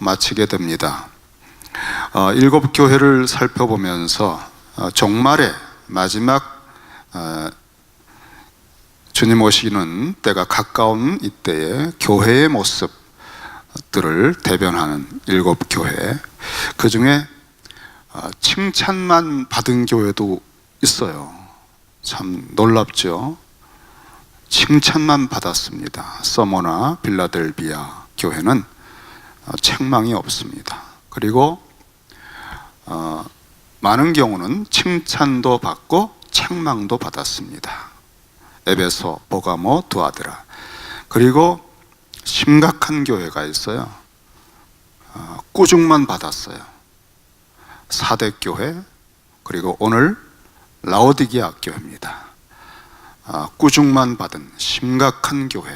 마치게 됩니다. 일곱 교회를 살펴보면서 종말의 마지막 주님 오시는 때가 가까운 이때에 교회의 모습들을 대변하는 일곱 교회, 그 중에 칭찬만 받은 교회도 있어요. 참 놀랍죠. 칭찬만 받았습니다. 서머나 빌라델비아 교회는 책망이 없습니다. 그리고 많은 경우는 칭찬도 받고 책망도 받았습니다. 에베소, 보가모, 두아드라. 그리고 심각한 교회가 있어요. 꾸중만 받았어요. 사대교회, 그리고 오늘 라오디게아 교회입니다. 꾸중만 받은 심각한 교회.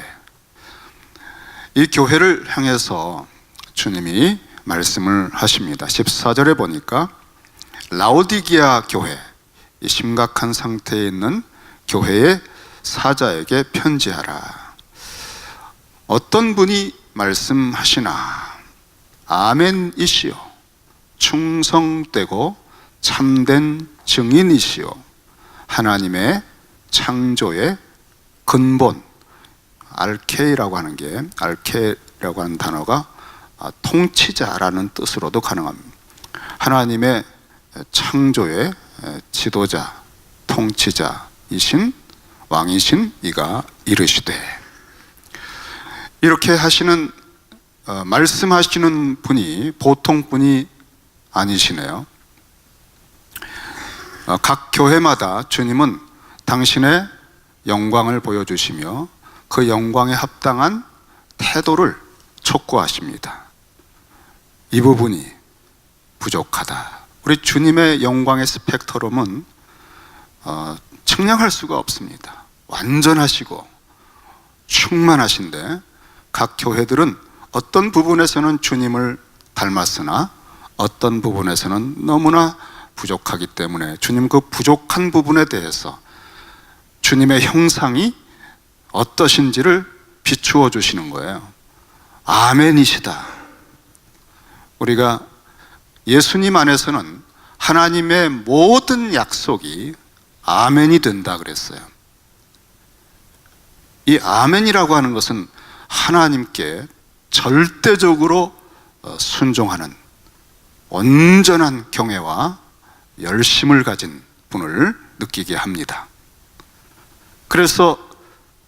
이 교회를 향해서 주님이 말씀을 하십니다. 14절에 보니까 라오디게아 교회, 이 심각한 상태에 있는 교회의 사자에게 편지하라. 어떤 분이 말씀하시나 아멘이시오, 충성되고 참된 증인이시오, 하나님의 창조의 근본, 알케이라고 하는 단어가 통치자라는 뜻으로도 가능합니다. 하나님의 창조의 지도자, 통치자이신 왕이신 이가 이르시되. 이렇게 하시는 말씀하시는 분이 보통 분이 아니시네요. 각 교회마다 주님은 당신의 영광을 보여주시며 그 영광에 합당한 태도를 촉구하십니다. 이 부분이 부족하다. 우리 주님의 영광의 스펙트럼은 측량할 수가 없습니다. 완전하시고 충만하신데 각 교회들은 어떤 부분에서는 주님을 닮았으나 어떤 부분에서는 너무나 부족하기 때문에 주님 그 부족한 부분에 대해서 주님의 형상이 어떠신지를 비추어 주시는 거예요. 아멘이시다. 우리가 예수님 안에서는 하나님의 모든 약속이 아멘이 된다 그랬어요. 이 아멘이라고 하는 것은 하나님께 절대적으로 순종하는 온전한 경외와 열심을 가진 분을 느끼게 합니다. 그래서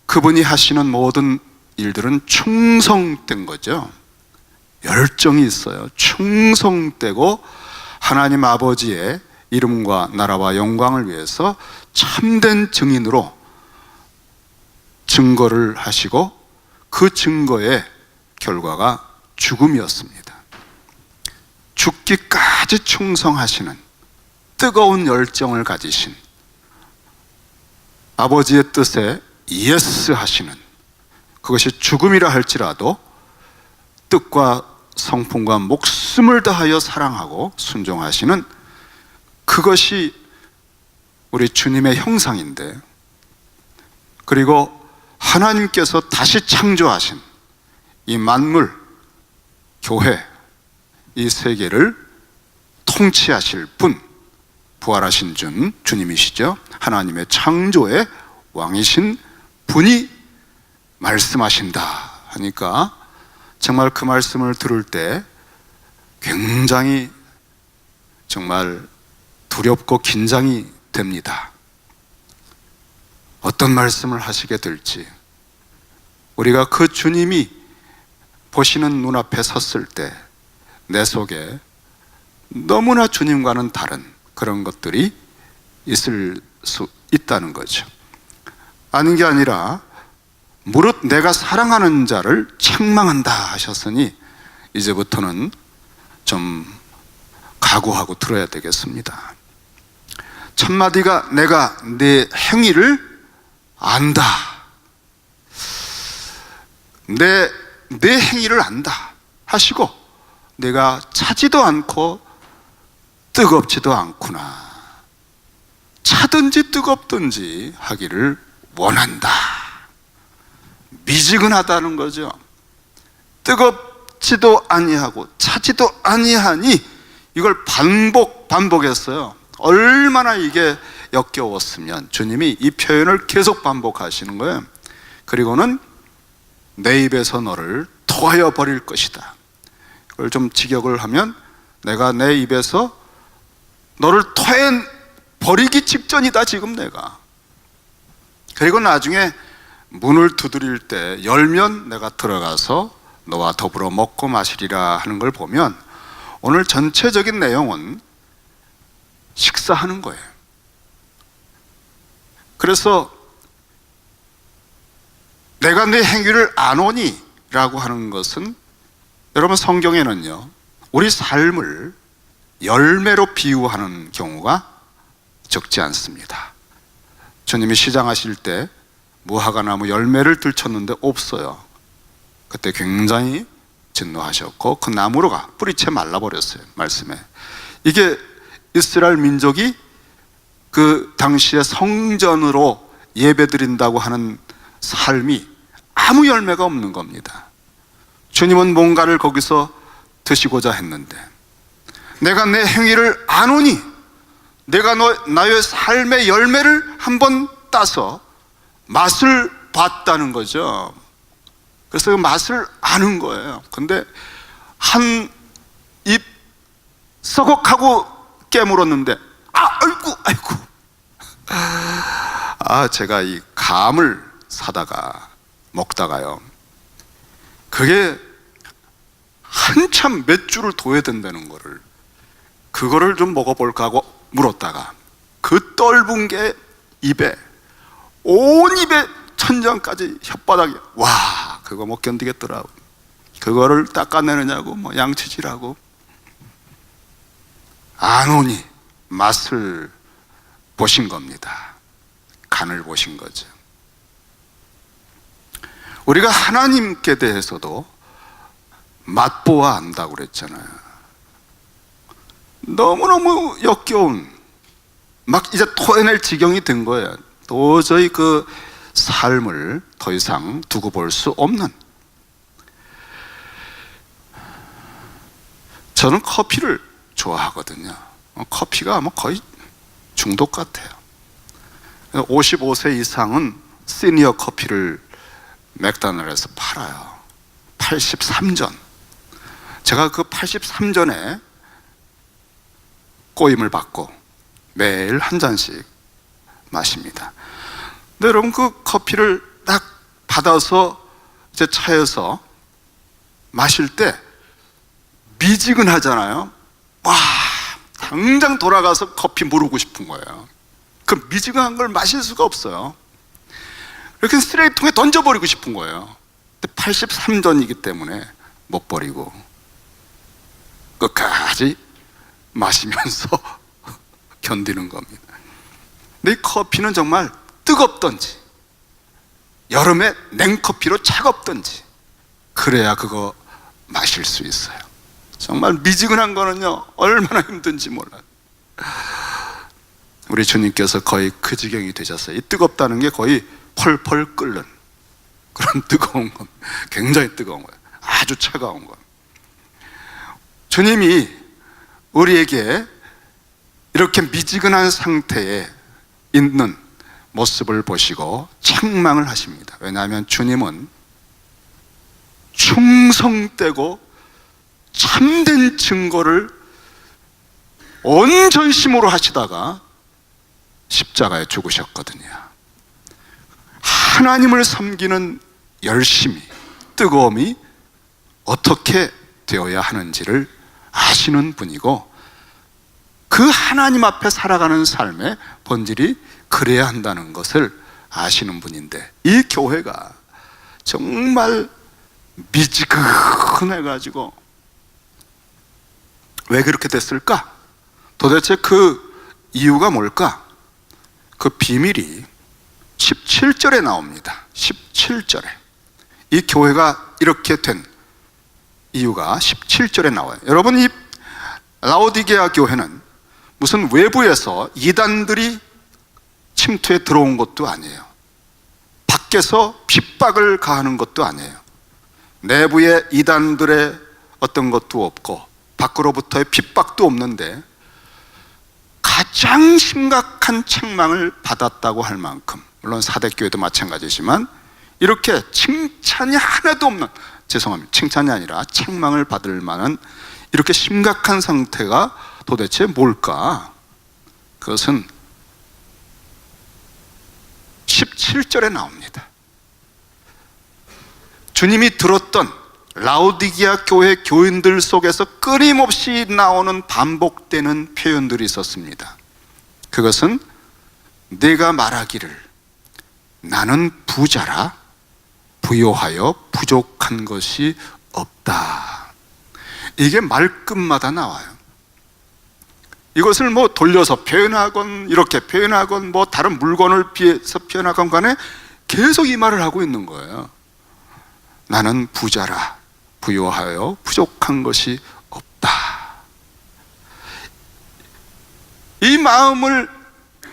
그분이 하시는 모든 일들은 충성된 거죠. 열정이 있어요. 충성되고 하나님 아버지의 이름과 나라와 영광을 위해서 참된 증인으로 증거를 하시고 그 증거의 결과가 죽음이었습니다. 죽기까지 충성하시는 뜨거운 열정을 가지신, 아버지의 뜻에 예스 하시는, 그것이 죽음이라 할지라도 뜻과 성품과 목숨을 다하여 사랑하고 순종하시는, 그것이 우리 주님의 형상인데, 그리고 하나님께서 다시 창조하신 이 만물, 교회, 이 세계를 통치하실 분, 부활하신 주님이시죠. 하나님의 창조의 왕이신 분이 말씀하신다 하니까 정말 그 말씀을 들을 때 굉장히 정말 두렵고 긴장이 됩니다. 어떤 말씀을 하시게 될지, 우리가 그 주님이 보시는 눈앞에 섰을 때 내 속에 너무나 주님과는 다른 그런 것들이 있을 수 있다는 거죠. 아닌 게 아니라 무릇 내가 사랑하는 자를 책망한다 하셨으니 이제부터는 좀 각오하고 들어야 되겠습니다. 첫 마디가 내가 내 행위를 안다. 내 행위를 안다 하시고 내가 차지도 않고 뜨겁지도 않구나, 차든지 뜨겁든지 하기를 원한다. 미지근하다는 거죠. 뜨겁지도 아니하고 차지 하지도 아니하니, 이걸 반복했어요. 얼마나 이게 역겨웠으면 주님이 이 표현을 계속 반복하시는 거예요. 그리고는 내 입에서 너를 토하여 버릴 것이다. 이걸 좀 직역을 하면 내가 내 입에서 너를 토해 버리기 직전이다 지금 내가. 그리고 나중에 문을 두드릴 때 열면 내가 들어가서 너와 더불어 먹고 마시리라 하는 걸 보면 오늘 전체적인 내용은 식사하는 거예요. 그래서 내가 네 행위를 아노니 라고 하는 것은, 여러분 성경에는요 우리 삶을 열매로 비유하는 경우가 적지 않습니다. 주님이 시장하실 때 무화과나무 열매를 들쳤는데 없어요. 그때 굉장히 진노하셨고 그 나무로가 뿌리채 말라버렸어요. 말씀에 이게 이스라엘 민족이 그 당시에 성전으로 예배드린다고 하는 삶이 아무 열매가 없는 겁니다. 주님은 뭔가를 거기서 드시고자 했는데, 내가 내 행위를 아노니, 내가 나의 삶의 열매를 한번 따서 맛을 봤다는 거죠. 그래서 그 맛을 아는 거예요. 근데 한 입 썩어가고 깨물었는데 아이고 제가 이 감을 사다가 먹다가요, 그게 한참 몇 줄을 둬야 된다는 거를, 그거를 좀 먹어볼까 하고 물었다가 그 떫은 게 입에, 온 입에 천장까지 혓바닥에, 와 그거 못 견디겠더라고. 그거를 닦아내느냐고 뭐 양치질하고. 아노니, 맛을 보신 겁니다. 간을 보신 거죠. 우리가 하나님께 대해서도 맛보아 안다고 그랬잖아요. 너무너무 역겨운, 막 이제 토해낼 지경이 된 거예요. 도저히 그 삶을 더 이상 두고 볼 수 없는. 저는 커피를 좋아하거든요. 커피가 뭐 거의 중독 같아요. 55세 이상은 시니어 커피를 맥도날드에서 팔아요. 83전. 제가 그 83전에 꼬임을 받고 매일 한 잔씩 마십니다. 근데 여러분 그 커피를 딱 받아서 제 차에서 마실 때 미지근하잖아요. 와, 당장 돌아가서 커피 무르고 싶은 거예요. 그 미지근한 걸 마실 수가 없어요. 이렇게 쓰레기통에 던져버리고 싶은 거예요. 근데 83전이기 때문에 못 버리고 끝까지 마시면서 견디는 겁니다. 근데 이 커피는 정말 뜨겁던지 여름에 냉커피로 차갑던지 그래야 그거 마실 수 있어요. 정말 미지근한 거는요 얼마나 힘든지 몰라요. 우리 주님께서 거의 그 지경이 되셨어요. 이 뜨겁다는 게 거의 펄펄 끓는 그런 뜨거운 것, 굉장히 뜨거운 거예요. 아주 차가운 것. 주님이 우리에게 이렇게 미지근한 상태에 있는 모습을 보시고 책망을 하십니다. 왜냐하면 주님은 충성되고 참된 증거를 온 전심으로 하시다가 십자가에 죽으셨거든요. 하나님을 섬기는 열심이, 뜨거움이 어떻게 되어야 하는지를 아시는 분이고, 그 하나님 앞에 살아가는 삶의 본질이 그래야 한다는 것을 아시는 분인데, 이 교회가 정말 미지근해가지고 왜 그렇게 됐을까? 도대체 그 이유가 뭘까? 그 비밀이 17절에 나옵니다. 17절에 이 교회가 이렇게 된 이유가 17절에 나와요. 여러분, 이 라오디게아 교회는 무슨 외부에서 이단들이 침투해 들어온 것도 아니에요. 밖에서 핍박을 가하는 것도 아니에요. 내부에 이단들의 어떤 것도 없고 밖으로부터의 핍박도 없는데 가장 심각한 책망을 받았다고 할 만큼, 물론 사대교회도 마찬가지지만 이렇게 칭찬이 하나도 없는, 죄송합니다, 칭찬이 아니라 책망을 받을 만한 이렇게 심각한 상태가 도대체 뭘까? 그것은 17절에 나옵니다. 주님이 들었던 라오디게아 교회 교인들 속에서 끊임없이 나오는 반복되는 표현들이 있었습니다. 그것은 내가 말하기를 나는 부자라 부요하여 부족한 것이 없다. 이게 말끝마다 나와요. 이것을 뭐 돌려서 표현하건 이렇게 표현하건 뭐 다른 물건을 비해서 표현하건 간에 계속 이 말을 하고 있는 거예요. 나는 부자라 부요하여 부족한 것이 없다. 이 마음을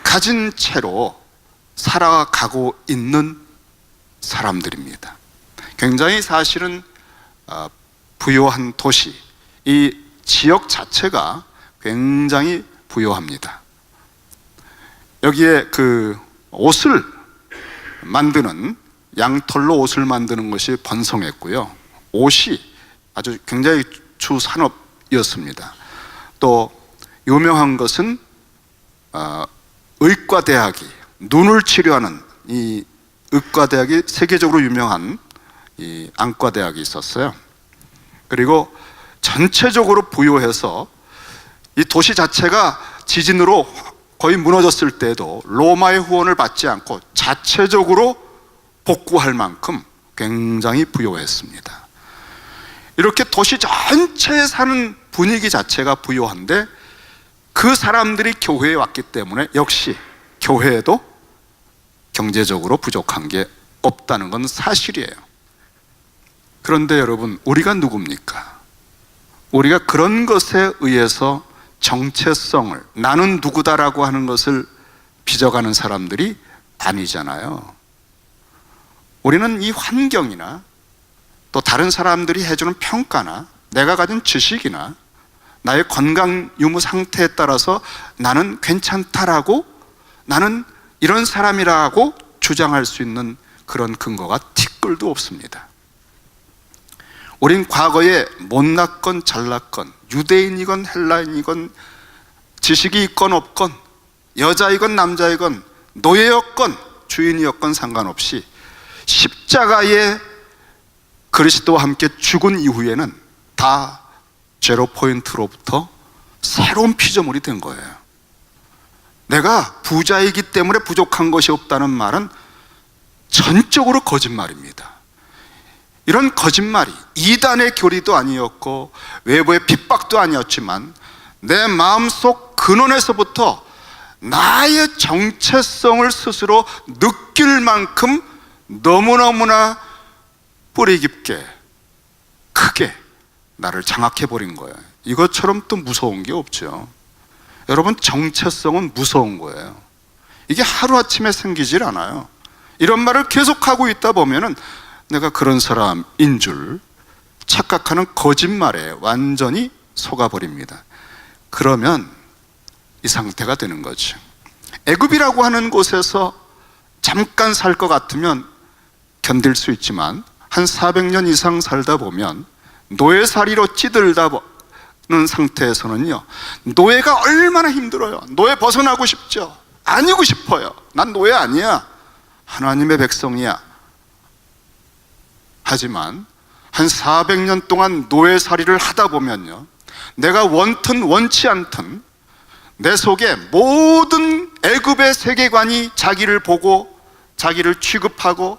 가진 채로 살아가고 있는 사람들입니다. 굉장히 사실은 부요한 도시, 이 지역 자체가 굉장히 부요합니다. 여기에 그 옷을 만드는, 양털로 옷을 만드는 것이 번성했고요. 옷이 아주 굉장히 주 산업이었습니다. 또 유명한 것은 의과대학이, 눈을 치료하는 이 의과대학이 세계적으로 유명한 이 안과대학이 있었어요. 그리고 전체적으로 부요해서 이 도시 자체가 지진으로 거의 무너졌을 때도 로마의 후원을 받지 않고 자체적으로 복구할 만큼 굉장히 부요했습니다. 이렇게 도시 전체에 사는 분위기 자체가 부요한데 그 사람들이 교회에 왔기 때문에 역시 교회에도 경제적으로 부족한 게 없다는 건 사실이에요. 그런데 여러분, 우리가 누굽니까? 우리가 그런 것에 의해서 정체성을, 나는 누구다라고 하는 것을 빚어가는 사람들이 아니잖아요. 우리는 이 환경이나 또 다른 사람들이 해주는 평가나 내가 가진 지식이나 나의 건강 유무 상태에 따라서 나는 괜찮다라고, 나는 이런 사람이라고 주장할 수 있는 그런 근거가 티끌도 없습니다. 우린 과거에 못났건 잘났건, 유대인이건 헬라인이건, 지식이 있건 없건, 여자이건 남자이건, 노예였건 주인이었건 상관없이 십자가에 그리스도와 함께 죽은 이후에는 다 제로 포인트로부터 새로운 피조물이 된 거예요. 내가 부자이기 때문에 부족한 것이 없다는 말은 전적으로 거짓말입니다. 이런 거짓말이 이단의 교리도 아니었고 외부의 핍박도 아니었지만 내 마음속 근원에서부터 나의 정체성을 스스로 느낄 만큼 너무너무나 뿌리 깊게 크게 나를 장악해버린 거예요. 이것처럼 또 무서운 게 없죠. 여러분, 정체성은 무서운 거예요. 이게 하루아침에 생기질 않아요. 이런 말을 계속하고 있다 보면은 내가 그런 사람인 줄 착각하는 거짓말에 완전히 속아버립니다. 그러면 이 상태가 되는 거죠. 애굽이라고 하는 곳에서 잠깐 살 것 같으면 견딜 수 있지만 한 400년 이상 살다 보면 노예살이로 찌들다는 상태에서는요, 노예가 얼마나 힘들어요. 노예 벗어나고 싶죠. 아니고 싶어요. 난 노예 아니야, 하나님의 백성이야. 하지만 한 400년 동안 노예살이를 하다 보면요, 내가 원튼 원치 않든 내 속에 모든 애굽의 세계관이 자기를 보고 자기를 취급하고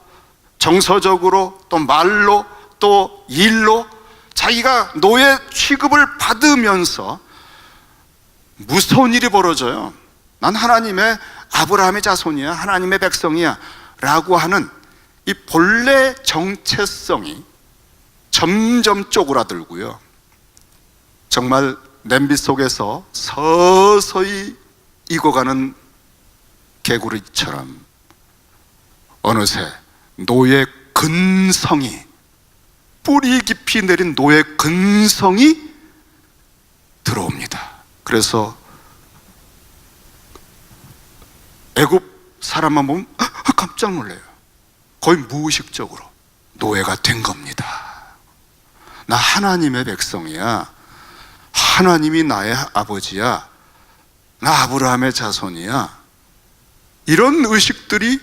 정서적으로 또 말로 또 일로 자기가 노예 취급을 받으면서 무서운 일이 벌어져요. 난 하나님의 아브라함의 자손이야, 하나님의 백성이야 라고 하는 이 본래 정체성이 점점 쪼그라들고요, 정말 냄비 속에서 서서히 익어가는 개구리처럼 어느새 노예 근성이, 뿌리 깊이 내린 노예 근성이 그래서 애굽 사람만 보면 깜짝 놀래요. 거의 무의식적으로 노예가 된 겁니다. 나 하나님의 백성이야. 하나님이 나의 아버지야. 나 아브라함의 자손이야. 이런 의식들이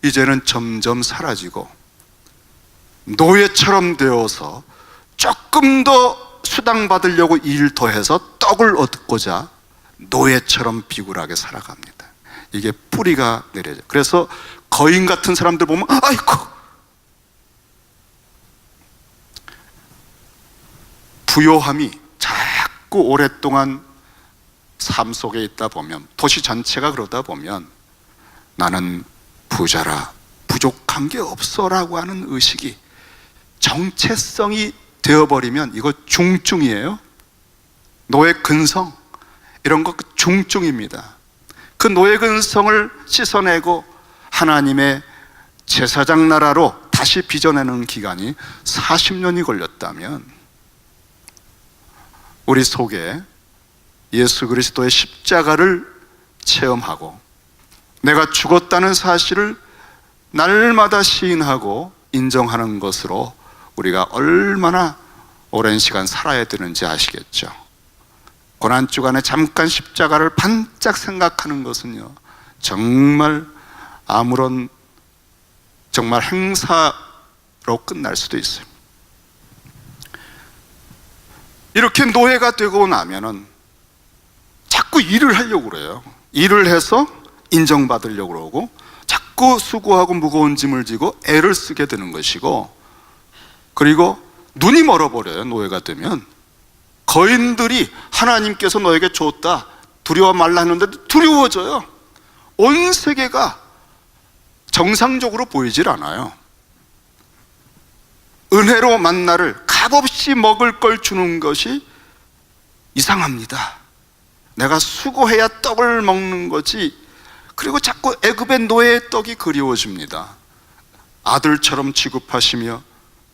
이제는 점점 사라지고 노예처럼 되어서 조금 더 수당 받으려고 일 더해서 떡을 얻고자 노예처럼 비굴하게 살아갑니다. 이게 뿌리가 내려져. 그래서 거인 같은 사람들 보면 아이고, 부요함이 자꾸 오랫동안 삶 속에 있다 보면, 도시 전체가 그러다 보면 나는 부자라, 부족한 게 없어라고 하는 의식이 정체성이 되어버리면 이거 중증이에요. 노예 근성, 이런 거 중증입니다. 그 노예 근성을 씻어내고 하나님의 제사장 나라로 다시 빚어내는 기간이 40년이 걸렸다면, 우리 속에 예수 그리스도의 십자가를 체험하고 내가 죽었다는 사실을 날마다 시인하고 인정하는 것으로 우리가 얼마나 오랜 시간 살아야 되는지 아시겠죠? 고난주간에 잠깐 십자가를 반짝 생각하는 것은요, 정말 아무런 정말 행사로 끝날 수도 있어요. 이렇게 노예가 되고 나면은 자꾸 일을 하려고 그래요. 일을 해서 인정받으려고 그러고 자꾸 수고하고 무거운 짐을 지고 애를 쓰게 되는 것이고, 그리고 눈이 멀어버려요. 노예가 되면 거인들이 하나님께서 너에게 줬다 두려워 말라 했는데 두려워져요. 온 세계가 정상적으로 보이질 않아요. 은혜로 만나를 값없이 먹을 걸 주는 것이 이상합니다. 내가 수고해야 떡을 먹는 거지. 그리고 자꾸 애굽의 노예의 떡이 그리워집니다. 아들처럼 취급하시며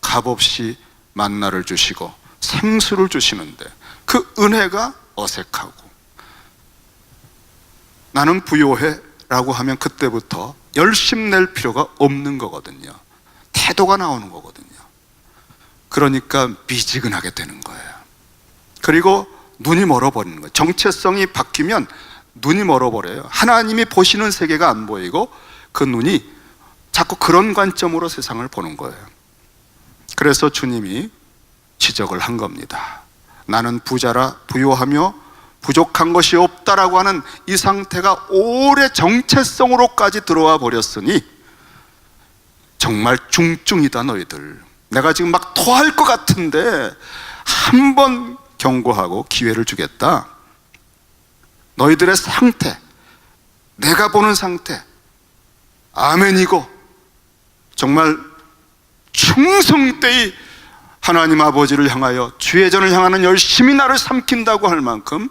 값없이 만나를 주시고 생수를 주시는데 그 은혜가 어색하고, 나는 부요해 라고 하면 그때부터 열심낼 필요가 없는 거거든요. 태도가 나오는 거거든요. 그러니까 미지근하게 되는 거예요. 그리고 눈이 멀어버리는 거예요. 정체성이 바뀌면 눈이 멀어버려요. 하나님이 보시는 세계가 안 보이고 그 눈이 자꾸 그런 관점으로 세상을 보는 거예요. 그래서 주님이 지적을 한 겁니다. 나는 부자라 부요하며 부족한 것이 없다라고 하는 이 상태가 오래 정체성으로까지 들어와 버렸으니 정말 중증이다 너희들. 내가 지금 막 토할 것 같은데 한 번 경고하고 기회를 주겠다. 너희들의 상태, 내가 보는 상태, 아멘이고 정말 충성되이 하나님 아버지를 향하여 주의 전을 향하는 열심히 나를 삼킨다고 할 만큼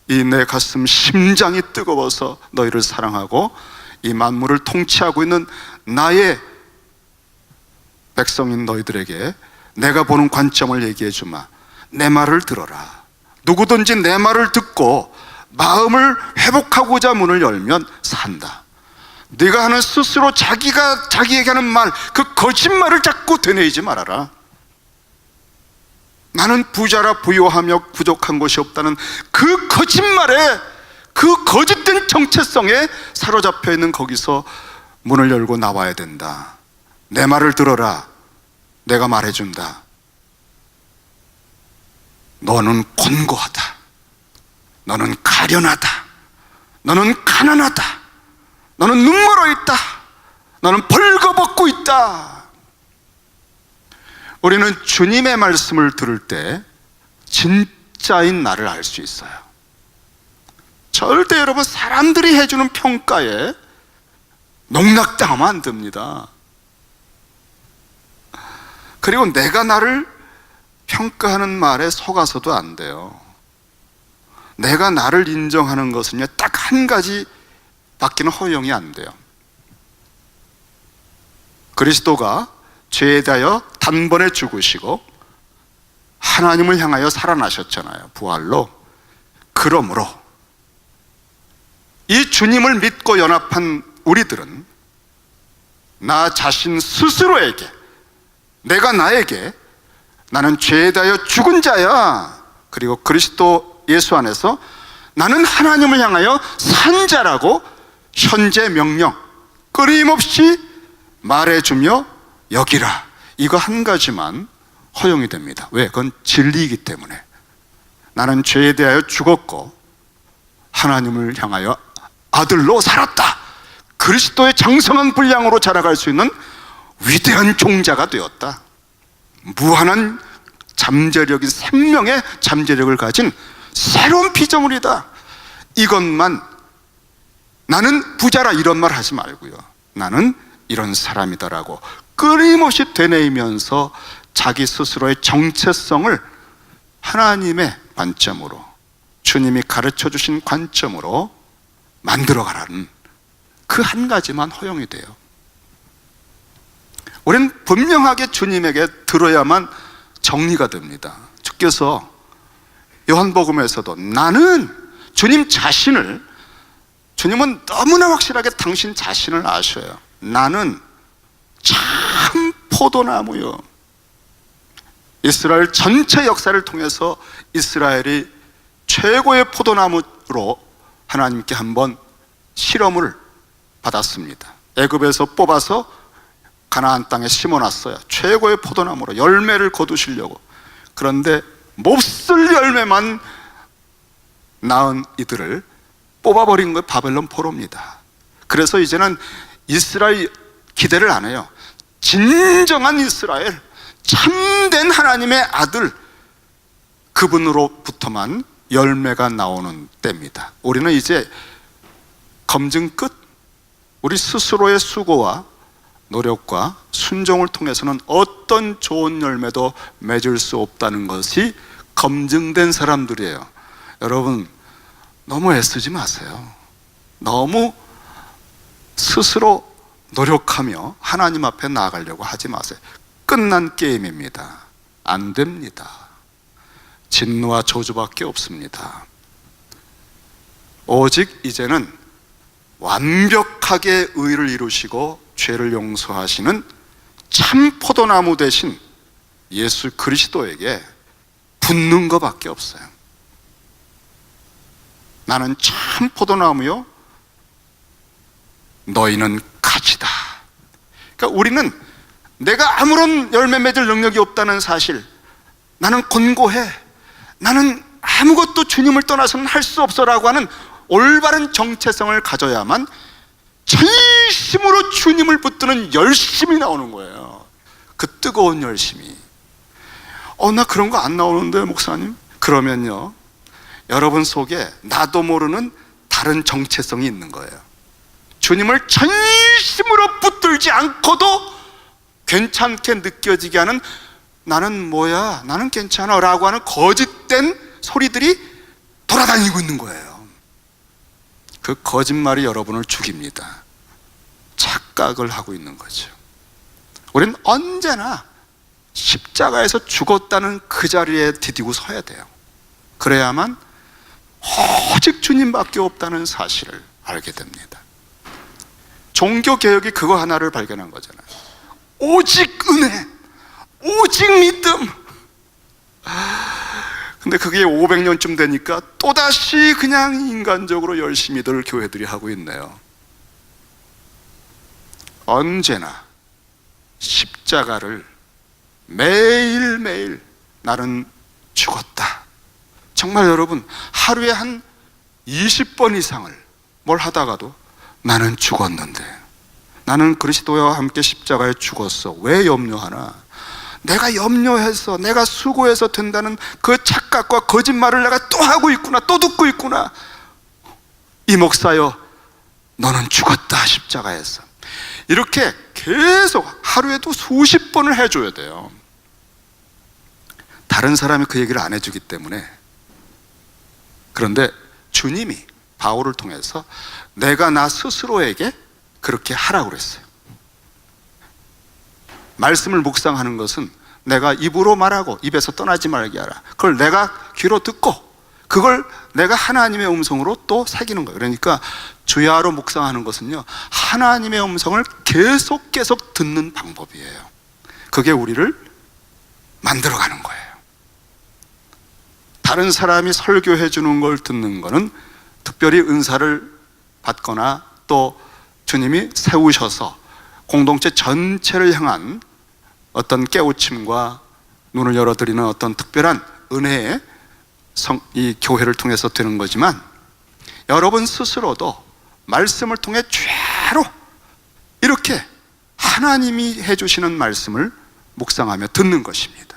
이 내 가슴 심장이 뜨거워서 너희를 사랑하고 이 만물을 통치하고 있는 나의 백성인 너희들에게 내가 보는 관점을 얘기해 주마. 내 말을 들어라. 누구든지 내 말을 듣고 마음을 회복하고자 문을 열면 산다. 네가 하는 스스로 자기에게 하는 말, 그 거짓말을 자꾸 되뇌이지 말아라. 나는 부자라 부요하며 부족한 것이 없다는 그 거짓말에, 그 거짓된 정체성에 사로잡혀 있는 거기서 문을 열고 나와야 된다. 내 말을 들어라. 내가 말해준다. 너는 곤고하다. 너는 가련하다. 너는 가난하다. 너는 눈멀어 있다. 너는 벌거벗고 있다. 우리는 주님의 말씀을 들을 때 진짜인 나를 알 수 있어요. 절대 여러분 사람들이 해주는 평가에 농락당하면 안 됩니다. 그리고 내가 나를 평가하는 말에 속아서도 안 돼요. 내가 나를 인정하는 것은요, 딱 한 가지 밖에는 허용이 안 돼요. 그리스도가 죄에 대하여 단번에 죽으시고 하나님을 향하여 살아나셨잖아요. 부활로. 그러므로 이 주님을 믿고 연합한 우리들은 나 자신 스스로에게, 내가 나에게 나는 죄에 대하여 죽은 자야, 그리고 그리스도 예수 안에서 나는 하나님을 향하여 산 자라고 현재 명령 끊임없이 말해주며 여기라. 이거 한 가지만 허용이 됩니다. 왜? 그건 진리이기 때문에. 나는 죄에 대하여 죽었고 하나님을 향하여 아들로 살았다. 그리스도의 장성한 분량으로 자라갈 수 있는 위대한 종자가 되었다. 무한한 잠재력인 생명의 잠재력을 가진 새로운 피조물이다. 이것만, 나는 부자라 이런 말 하지 말고요, 나는 이런 사람이다라고 끊임없이 되뇌이면서 자기 스스로의 정체성을 하나님의 관점으로, 주님이 가르쳐 주신 관점으로 만들어가라는 그 한 가지만 허용이 돼요. 우리는 분명하게 주님에게 들어야만 정리가 됩니다. 주께서 요한복음에서도 나는 주님 자신을, 주님은 너무나 확실하게 당신 자신을 아셔요. 나는 참 포도나무요. 이스라엘 전체 역사를 통해서 이스라엘이 최고의 포도나무로 하나님께 한번 실험을 받았습니다. 애굽에서 뽑아서 가나안 땅에 심어놨어요. 최고의 포도나무로 열매를 거두시려고. 그런데 몹쓸 열매만 낳은 이들을 뽑아버린 거 바벨론 포로입니다. 그래서 이제는 이스라엘 기대를 안 해요. 진정한 이스라엘, 참된 하나님의 아들, 그분으로부터만 열매가 나오는 때입니다. 우리는 이제 검증 끝, 우리 스스로의 수고와 노력과 순종을 통해서는 어떤 좋은 열매도 맺을 수 없다는 것이 검증된 사람들이에요. 여러분, 너무 애쓰지 마세요. 너무 스스로 노력하며 하나님 앞에 나아가려고 하지 마세요. 끝난 게임입니다. 안 됩니다. 진노와 저주밖에 없습니다. 오직 이제는 완벽하게 의를 이루시고 죄를 용서하시는 참 포도나무 대신 예수 그리스도에게 붙는 것밖에 없어요. 나는 참 포도나무요, 너희는 가지다. 그러니까 우리는 내가 아무런 열매 맺을 능력이 없다는 사실, 나는 곤고해, 나는 아무것도 주님을 떠나서는 할 수 없어라고 하는 올바른 정체성을 가져야만 전심으로 주님을 붙드는 열심이 나오는 거예요. 그 뜨거운 열심이. 나 그런 거 안 나오는데 목사님? 그러면요, 여러분 속에 나도 모르는 다른 정체성이 있는 거예요. 주님을 전심으로 붙들지 않고도 괜찮게 느껴지게 하는, 나는 뭐야, 나는 괜찮아 라고 하는 거짓된 소리들이 돌아다니고 있는 거예요. 그 거짓말이 여러분을 죽입니다. 착각을 하고 있는 거죠. 우리는 언제나 십자가에서 죽었다는 그 자리에 디디고 서야 돼요. 그래야만 오직 주님밖에 없다는 사실을 알게 됩니다. 종교개혁이 그거 하나를 발견한 거잖아요. 오직 은혜, 오직 믿음. 근데 그게 500년쯤 되니까 또다시 그냥 인간적으로 열심히들 교회들이 하고 있네요. 언제나 십자가를 매일매일 나는 죽었다. 정말 여러분, 하루에 한 20번 이상을 뭘 하다가도 나는 죽었는데, 나는 그리스도와 함께 십자가에 죽었어. 왜 염려하나? 내가 염려해서, 내가 수고해서 된다는 그 착각과 거짓말을 내가 또 하고 있구나, 또 듣고 있구나. 이 목사여, 너는 죽었다, 십자가에서. 이렇게 계속 하루에도 수십 번을 해줘야 돼요. 다른 사람이 그 얘기를 안 해주기 때문에. 그런데 주님이 바울을 통해서 내가 나 스스로에게 그렇게 하라고 그랬어요. 말씀을 묵상하는 것은 내가 입으로 말하고 입에서 떠나지 말게 하라. 그걸 내가 귀로 듣고 그걸 내가 하나님의 음성으로 또 새기는 거예요. 그러니까 주야로 묵상하는 것은요, 하나님의 음성을 계속 듣는 방법이에요. 그게 우리를 만들어가는 거예요. 다른 사람이 설교해 주는 걸 듣는 거는 특별히 은사를 받거나 또 주님이 세우셔서 공동체 전체를 향한 어떤 깨우침과 눈을 열어드리는 어떤 특별한 은혜의 이 교회를 통해서 되는 거지만, 여러분 스스로도 말씀을 통해 죄로 이렇게 하나님이 해주시는 말씀을 묵상하며 듣는 것입니다.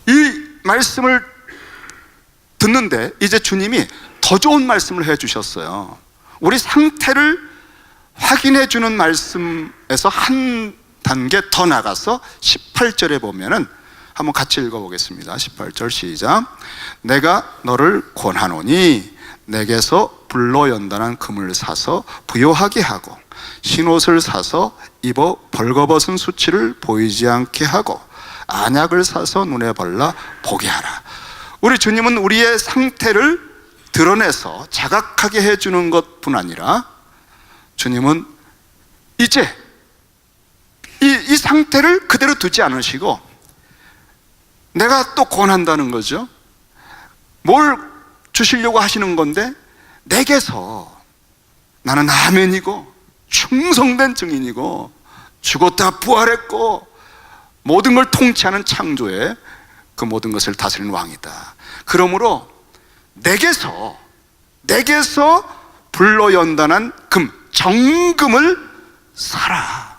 이 말씀을 듣는데 이제 주님이 더 좋은 말씀을 해주셨어요. 우리 상태를 확인해 주는 말씀에서 한 단계 더 나가서 18절에 보면은 한번 같이 읽어보겠습니다. 18절 시작. 내가 너를 권하노니 내게서 불로 연단한 금을 사서 부요하게 하고 흰옷을 사서 입어 벌거벗은 수치를 보이지 않게 하고 안약을 사서 눈에 발라 보게 하라. 우리 주님은 우리의 상태를 드러내서 자각하게 해주는 것뿐 아니라 주님은 이제 이 상태를 그대로 두지 않으시고 내가 또 권한다는 거죠. 뭘 주시려고 하시는 건데, 내게서 나는 아멘이고 충성된 증인이고 죽었다 부활했고 모든 걸 통치하는 창조의 그 모든 것을 다스리는 왕이다. 그러므로 내게서 불로 연단한 금, 정금을 사라.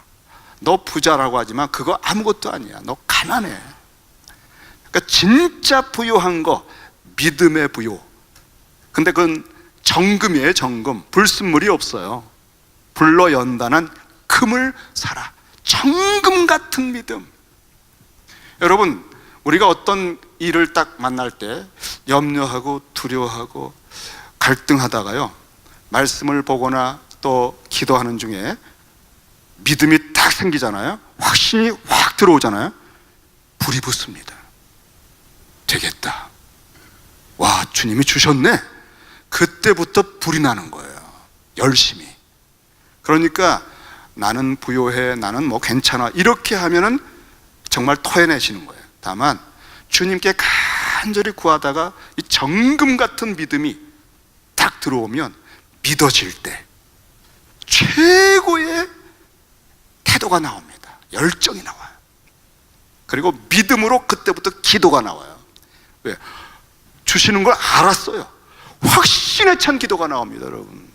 너 부자라고 하지만 그거 아무것도 아니야. 너 가난해. 그러니까 진짜 부유한 거, 믿음의 부유. 근데 그건 정금이에요. 정금. 불순물이 없어요. 불로 연단한 금을 사라. 정금 같은 믿음. 여러분, 우리가 어떤 일을 딱 만날 때 염려하고 두려워하고 갈등하다가요, 말씀을 보거나 또 기도하는 중에 믿음이 딱 생기잖아요. 확신이 확 들어오잖아요. 불이 붙습니다. 되겠다. 와, 주님이 주셨네. 그때부터 불이 나는 거예요. 열심히. 그러니까 나는 부요해, 나는 뭐 괜찮아, 이렇게 하면은 정말 토해내시는 거예요. 다만 주님께 간절히 구하다가 이 정금 같은 믿음이 딱 들어오면 믿어질 때 최고의 태도가 나옵니다. 열정이 나와요. 그리고 믿음으로 그때부터 기도가 나와요. 왜? 주시는 걸 알았어요. 확신에 찬 기도가 나옵니다. 여러분,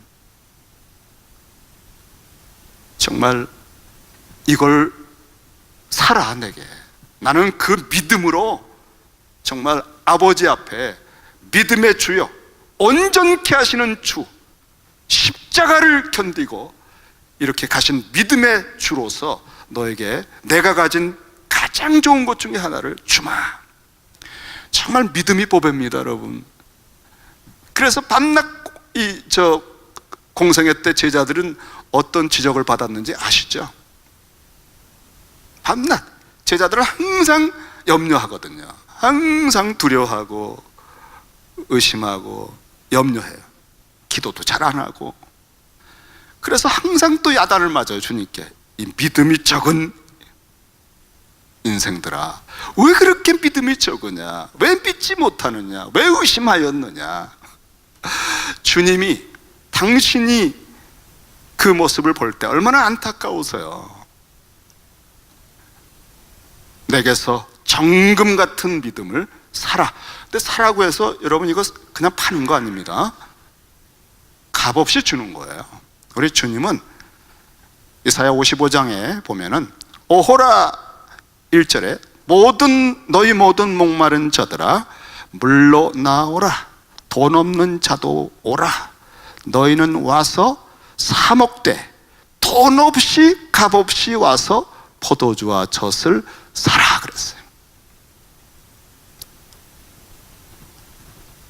정말 이걸 사라. 내게 나는 그 믿음으로 정말 아버지 앞에 믿음의 주여, 온전케 하시는 주, 십자가를 견디고 이렇게 가신 믿음의 주로서 너에게 내가 가진 가장 좋은 것 중에 하나를 주마. 정말 믿음이 보배입니다, 여러분. 그래서 밤낮 공생애 때 제자들은 어떤 지적을 받았는지 아시죠? 밤낮 제자들은 항상 염려하거든요. 항상 두려워하고 의심하고 염려해요. 기도도 잘 안 하고. 그래서 항상 또 야단을 맞아요, 주님께. 이 믿음이 적은 인생들아, 왜 그렇게 믿음이 적으냐? 왜 믿지 못하느냐? 왜 의심하였느냐? 주님이, 당신이 그 모습을 볼 때 얼마나 안타까우세요. 내게서 정금 같은 믿음을 사라. 근데 사라고 해서 여러분 이거 그냥 파는 거 아닙니다. 값없이 주는 거예요. 우리 주님은 이사야 55장에 보면은 오호라 1절에 너희 모든 목마른 자들아 물로 나오라. 돈 없는 자도 오라. 너희는 와서 사 먹되 돈 없이 값없이 와서 포도주와 젖을 사라 그랬어요.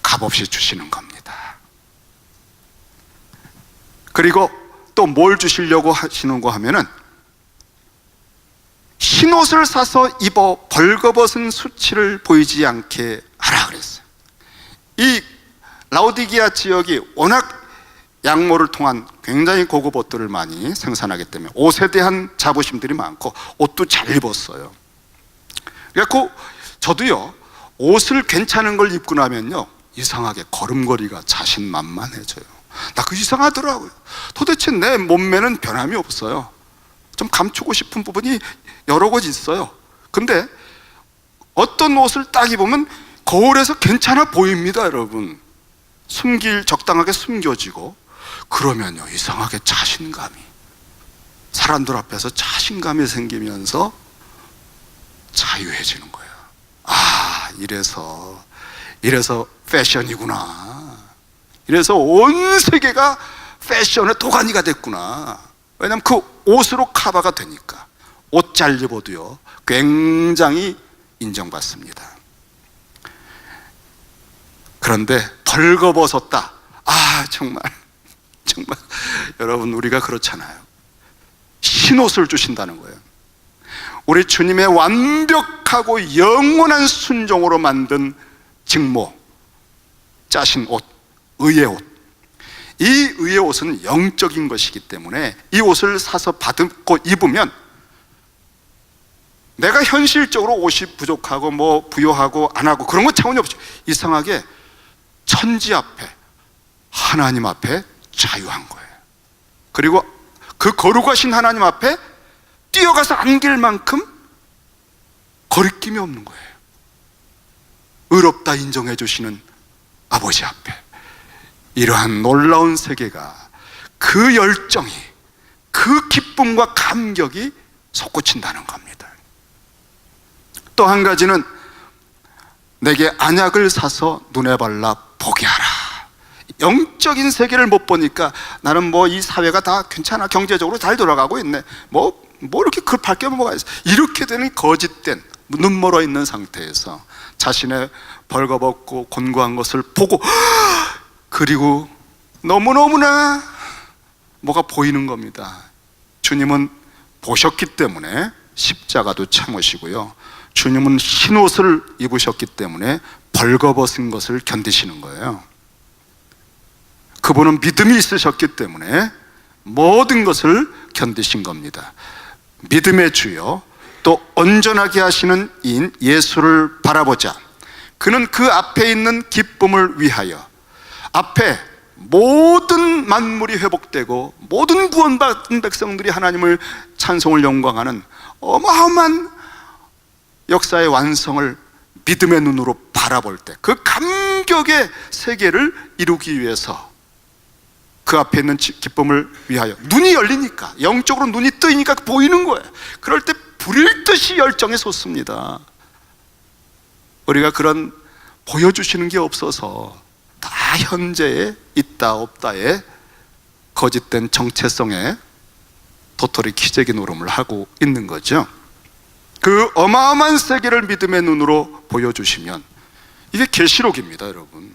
값없이 주시는 겁니다. 그리고 또 뭘 주시려고 하시는 거 하면은 흰옷을 사서 입어 벌거벗은 수치를 보이지 않게 하라 그랬어요. 이 라오디게아 지역이 워낙 양모를 통한 굉장히 고급 옷들을 많이 생산하기 때문에 옷에 대한 자부심들이 많고 옷도 잘 입었어요. 그래서 저도요, 옷을 괜찮은 걸 입고 나면요, 이상하게 걸음걸이가 자신만만해져요. 나 그 이상하더라고요. 도대체 내 몸매는 변함이 없어요. 좀 감추고 싶은 부분이 여러 곳 있어요. 근데 어떤 옷을 딱 입으면 거울에서 괜찮아 보입니다, 여러분. 적당하게 숨겨지고, 그러면요, 이상하게 자신감이, 사람들 앞에서 자신감이 생기면서 자유해지는 거예요. 아, 이래서 패션이구나. 이래서 온 세계가 패션의 도가니가 됐구나. 왜냐하면 그 옷으로 커버가 되니까. 옷 잘 입어도요, 굉장히 인정받습니다. 그런데 벌거벗었다. 아, 정말 여러분, 우리가 그렇잖아요. 흰옷을 주신다는 거예요. 우리 주님의 완벽하고 영원한 순종으로 만든 직모, 짜신 옷, 의의 옷. 이 의의 옷은 영적인 것이기 때문에 이 옷을 사서 받고 입으면 내가 현실적으로 옷이 부족하고 뭐 부요하고 안 하고 그런 거 차원이 없죠. 이상하게 천지 앞에, 하나님 앞에 자유한 거예요. 그리고 그 거룩하신 하나님 앞에 뛰어가서 안길 만큼 거리낌이 없는 거예요. 의롭다 인정해 주시는 아버지 앞에 이러한 놀라운 세계가, 그 열정이, 그 기쁨과 감격이 솟구친다는 겁니다. 또 한 가지는 내게 안약을 사서 눈에 발라 보게 하라. 영적인 세계를 못 보니까 나는 뭐 이 사회가 다 괜찮아, 경제적으로 잘 돌아가고 있네, 뭐 이렇게 급할 게 뭐가 있어, 이렇게 되는 거짓된, 눈 멀어 있는 상태에서 자신의 벌거벗고 곤고한 것을 보고, 그리고 너무너무나 뭐가 보이는 겁니다. 주님은 보셨기 때문에 십자가도 참으시고요, 주님은 흰옷을 입으셨기 때문에 벌거벗은 것을 견디시는 거예요. 그분은 믿음이 있으셨기 때문에 모든 것을 견디신 겁니다. 믿음의 주요, 또 온전하게 하시는 이인 예수를 바라보자. 그는 그 앞에 있는 기쁨을 위하여, 앞에 모든 만물이 회복되고 모든 구원받은 백성들이 하나님을 찬송을 영광하는 어마어마한 역사의 완성을 믿음의 눈으로 바라볼 때, 그 감격의 세계를 이루기 위해서 그 앞에 있는 기쁨을 위하여, 눈이 열리니까, 영적으로 눈이 뜨이니까 보이는 거예요. 그럴 때 불일 듯이 열정이 솟습니다. 우리가 그런 보여주시는 게 없어서 다 현재에 있다 없다에 거짓된 정체성에 도토리 키재기 노름을 하고 있는 거죠. 그 어마어마한 세계를 믿음의 눈으로 보여주시면, 이게 계시록입니다, 여러분.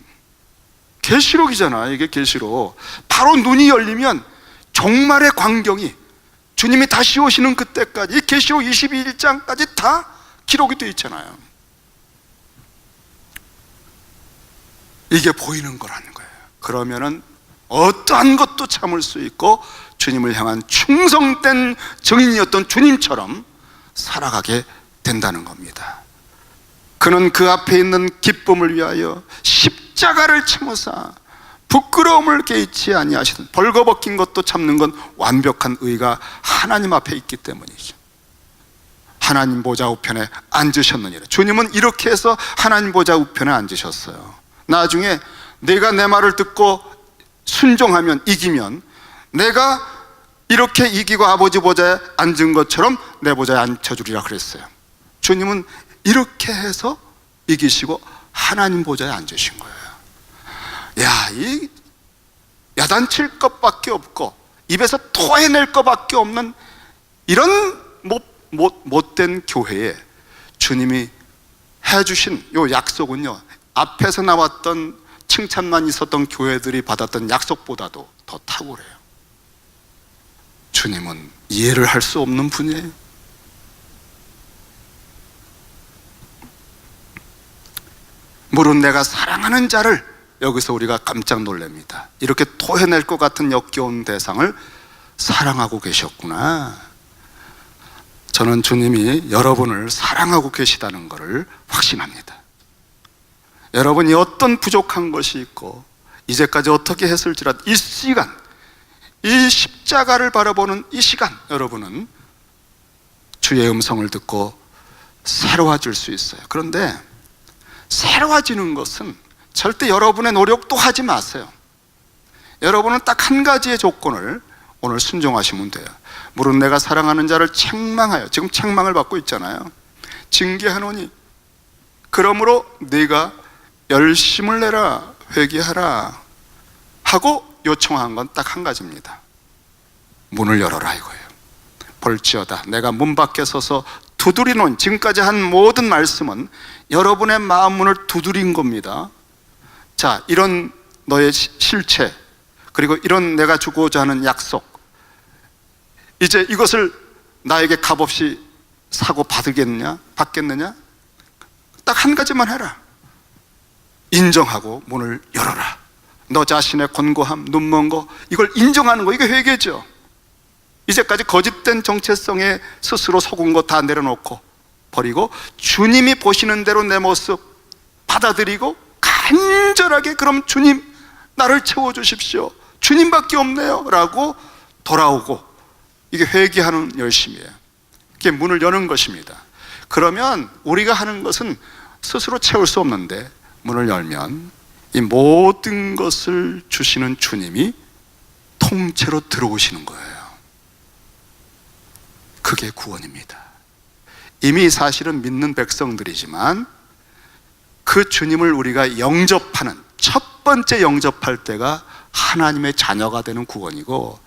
계시록이잖아, 이게 계시록. 바로 눈이 열리면 종말의 광경이, 주님이 다시 오시는 그때까지, 이 계시록 22장까지 다 기록이 되어 있잖아요. 이게 보이는 거라는 거예요. 그러면은 어떠한 것도 참을 수 있고 주님을 향한 충성된 증인이었던 주님처럼 살아가게 된다는 겁니다. 그는 그 앞에 있는 기쁨을 위하여 십자가를 참으사 부끄러움을 개의치 아니하시던, 벌거벗긴 것도 참는 건 완벽한 의가 하나님 앞에 있기 때문이죠. 하나님 보좌 우편에 앉으셨느니라. 주님은 이렇게 해서 하나님 보좌 우편에 앉으셨어요. 나중에 내가 내 말을 듣고 순종하면, 이기면, 내가 이렇게 이기고 아버지 보좌에 앉은 것처럼 내 보좌에 앉혀주리라 그랬어요. 주님은 이렇게 해서 이기시고 하나님 보좌에 앉으신 거예요. 야, 이 야단칠 것밖에 없고 입에서 토해낼 것밖에 없는 이런 못된 교회에 주님이 해주신 요 약속은요, 앞에서 나왔던 칭찬만 있었던 교회들이 받았던 약속보다도 더 탁월해요. 주님은 이해를 할 수 없는 분이에요. 물은 내가 사랑하는 자를, 여기서 우리가 깜짝 놀랍니다. 이렇게 토해낼 것 같은 역겨운 대상을 사랑하고 계셨구나. 저는 주님이 여러분을 사랑하고 계시다는 것을 확신합니다. 여러분이 어떤 부족한 것이 있고 이제까지 어떻게 했을지라도 이 시간, 이 십자가를 바라보는 이 시간, 여러분은 주의 음성을 듣고 새로워질 수 있어요. 그런데 새로워지는 것은 절대 여러분의 노력도 하지 마세요. 여러분은 딱 한 가지의 조건을 오늘 순종하시면 돼요. 물은 내가 사랑하는 자를 책망하여, 지금 책망을 받고 있잖아요. 징계하노니 그러므로 네가 열심을 내라, 회개하라 하고 요청한 건 딱 한 가지입니다. 문을 열어라 이거예요. 볼지어다 내가 문 밖에 서서 두드리노니, 지금까지 한 모든 말씀은 여러분의 마음 문을 두드린 겁니다. 자, 이런 너의 실체, 그리고 이런 내가 주고자 하는 약속, 이제 이것을 나에게 값없이 사고 받겠느냐? 딱 한 가지만 해라. 인정하고 문을 열어라. 너 자신의 곤고함, 눈먼 거, 이걸 인정하는 거, 이게 회개죠. 이제까지 거짓된 정체성에 스스로 속은 거 다 내려놓고 버리고 주님이 보시는 대로 내 모습 받아들이고 간절하게, 그럼 주님 나를 채워주십시오, 주님밖에 없네요 라고 돌아오고, 이게 회개하는 열심이에요. 이게 문을 여는 것입니다. 그러면 우리가 하는 것은 스스로 채울 수 없는데, 문을 열면 이 모든 것을 주시는 주님이 통째로 들어오시는 거예요. 그게 구원입니다. 이미 사실은 믿는 백성들이지만 그 주님을 우리가 영접하는 첫 번째 영접할 때가 하나님의 자녀가 되는 구원이고,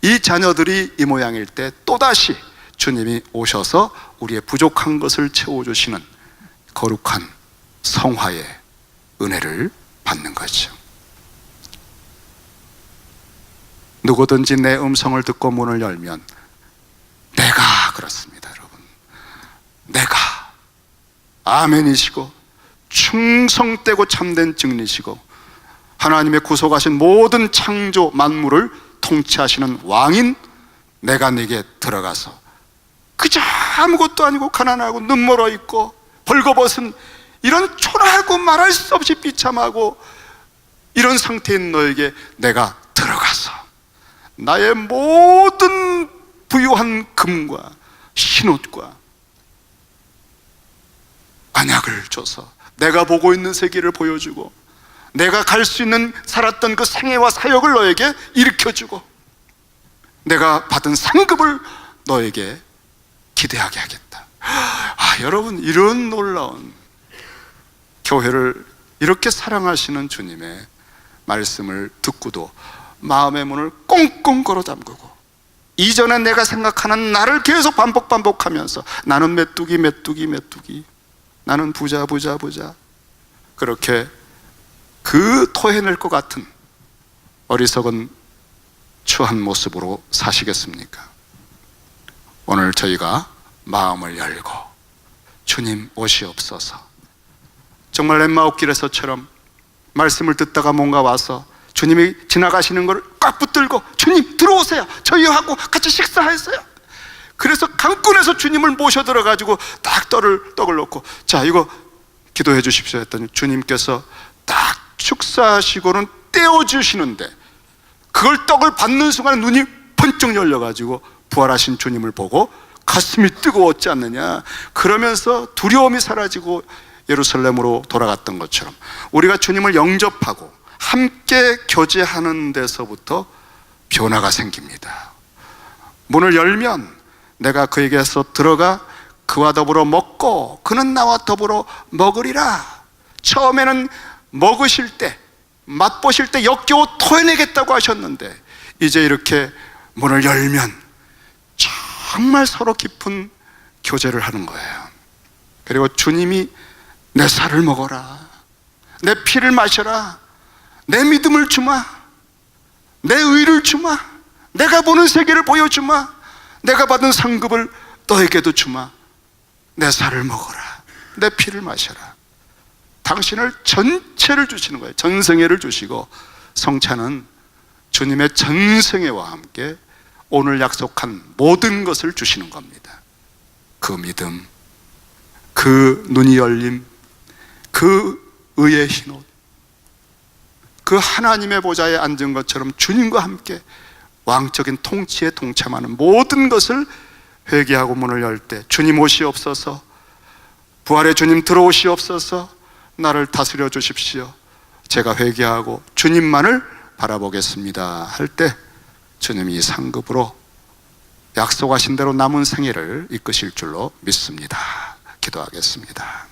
이 자녀들이 이 모양일 때 또다시 주님이 오셔서 우리의 부족한 것을 채워주시는 거룩한 성화의 은혜를 받는 거죠. 누구든지 내 음성을 듣고 문을 열면, 내가 그렇습니다 여러분, 내가 아멘이시고 충성되고 참된 증인이시고 하나님의 구속하신 모든 창조 만물을 통치하시는 왕인 내가 네게 들어가서 그저 아무것도 아니고 가난하고 눈멀어 있고 벌거벗은 이런 초라하고 말할 수 없이 비참하고 이런 상태인 너에게 내가 들어가서 나의 모든 부유한 금과 흰옷과 안약을 줘서 내가 보고 있는 세계를 보여주고, 내가 갈 수 있는 살았던 그 생애와 사역을 너에게 일으켜주고, 내가 받은 상급을 너에게 기대하게 하겠다. 여러분, 이런 놀라운 교회를 이렇게 사랑하시는 주님의 말씀을 듣고도 마음의 문을 꽁꽁 걸어 잠그고 이전에 내가 생각하는 나를 계속 반복하면서 나는 메뚜기, 나는 부자, 그렇게 그 토해낼 것 같은 어리석은 추한 모습으로 사시겠습니까? 오늘 저희가 마음을 열고 주님 오시옵소서. 정말 엠마오길에서처럼 말씀을 듣다가 뭔가 와서 주님이 지나가시는 걸 꽉 붙들고 주님 들어오세요, 저희하고 같이 식사했어요. 그래서 강군에서 주님을 모셔 들어가지고 딱 떡을 놓고, 자 이거 기도해 주십시오 했더니 주님께서 딱 축사하시고는 떼어주시는데, 그걸 떡을 받는 순간 눈이 번쩍 열려가지고 부활하신 주님을 보고 가슴이 뜨거웠지 않느냐. 그러면서 두려움이 사라지고 예루살렘으로 돌아갔던 것처럼 우리가 주님을 영접하고 함께 교제하는 데서부터 변화가 생깁니다. 문을 열면 내가 그에게서 들어가 그와 더불어 먹고 그는 나와 더불어 먹으리라. 처음에는 먹으실 때, 맛보실 때 역겨워 토해내겠다고 하셨는데, 이제 이렇게 문을 열면 정말 서로 깊은 교제를 하는 거예요. 그리고 주님이 내 살을 먹어라, 내 피를 마셔라, 내 믿음을 주마, 내 의를 주마, 내가 보는 세계를 보여주마, 내가 받은 상급을 너에게도 주마, 내 살을 먹어라, 내 피를 마셔라. 당신을 전체를 주시는 거예요. 전생애를 주시고 성찬은 주님의 전생애와 함께 오늘 약속한 모든 것을 주시는 겁니다. 그 믿음, 그 눈이 열림, 그 의의 흰옷, 그 하나님의 보좌에 앉은 것처럼 주님과 함께 왕적인 통치에 동참하는 모든 것을 회개하고 문을 열 때 주님 오시옵소서, 부활의 주님 들어오시옵소서, 나를 다스려 주십시오, 제가 회개하고 주님만을 바라보겠습니다 할 때 주님이 상급으로 약속하신 대로 남은 생애를 이끄실 줄로 믿습니다. 기도하겠습니다.